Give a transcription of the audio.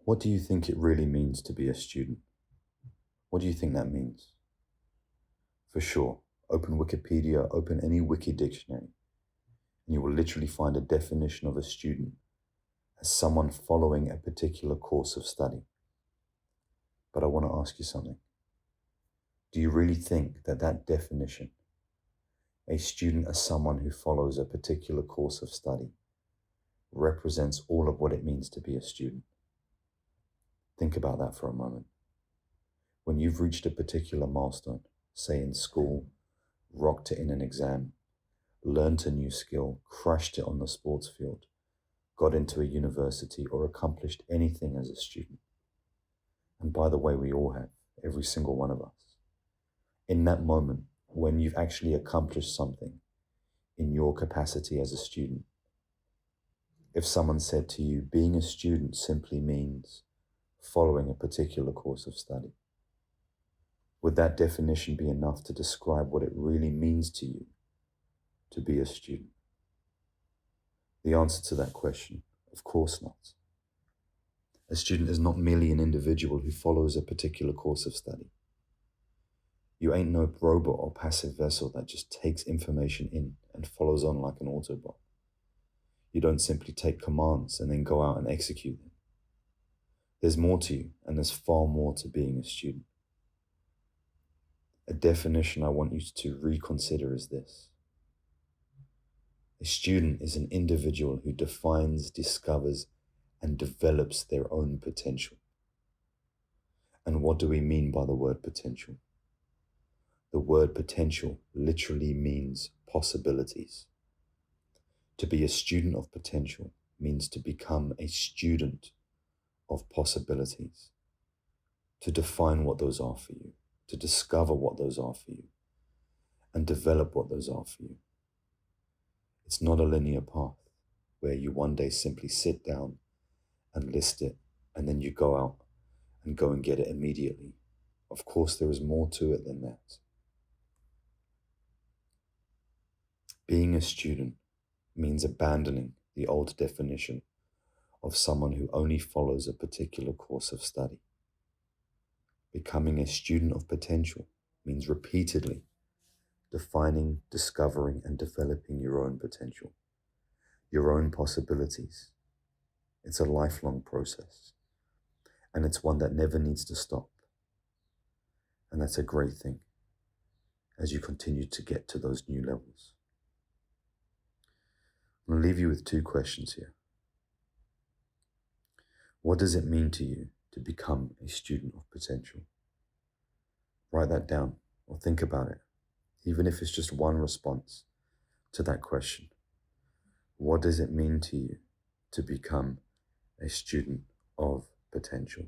What do you think it really means to be a student? What do you think that means? For sure, open Wikipedia, open any wiki dictionary, and you will literally find a definition of a student as someone following a particular course of study. But I want to ask you something. Do you really think that that definition, a student as someone who follows a particular course of study, represents all of what it means to be a student? Think about that for a moment. When you've reached a particular milestone, say in school, rocked it in an exam, learnt a new skill, crushed it on the sports field, got into a university, or accomplished anything as a student. And by the way, we all have, every single one of us. In that moment, when you've actually accomplished something in your capacity as a student, if someone said to you, being a student simply means following a particular course of study, would that definition be enough to describe what it really means to you to be a student? The answer to that question, of course not. A student is not merely an individual who follows a particular course of study. You ain't no robot or passive vessel that just takes information in and follows on like an Autobot. You don't simply take commands and then go out and execute them. There's more to you, and there's far more to being a student. A definition I want you to reconsider is this. A student is an individual who defines, discovers, and develops their own potential. And what do we mean by the word potential? The word potential literally means possibilities. To be a student of potential means to become a student of possibilities, to define what those are for you, to discover what those are for you, and develop what those are for you. It's not a linear path where you one day simply sit down and list it, and then you go out and go and get it immediately. Of course, there is more to it than that. Being a student means abandoning the old definition of someone who only follows a particular course of study. Becoming a student of potential means repeatedly defining, discovering, and developing your own potential, your own possibilities. It's a lifelong process, and it's one that never needs to stop. And that's a great thing as you continue to get to those new levels. I'm going to leave you with two questions here. What does it mean to you to become a student of potential? Write that down or think about it, even if it's just one response to that question. What does it mean to you to become a student of potential?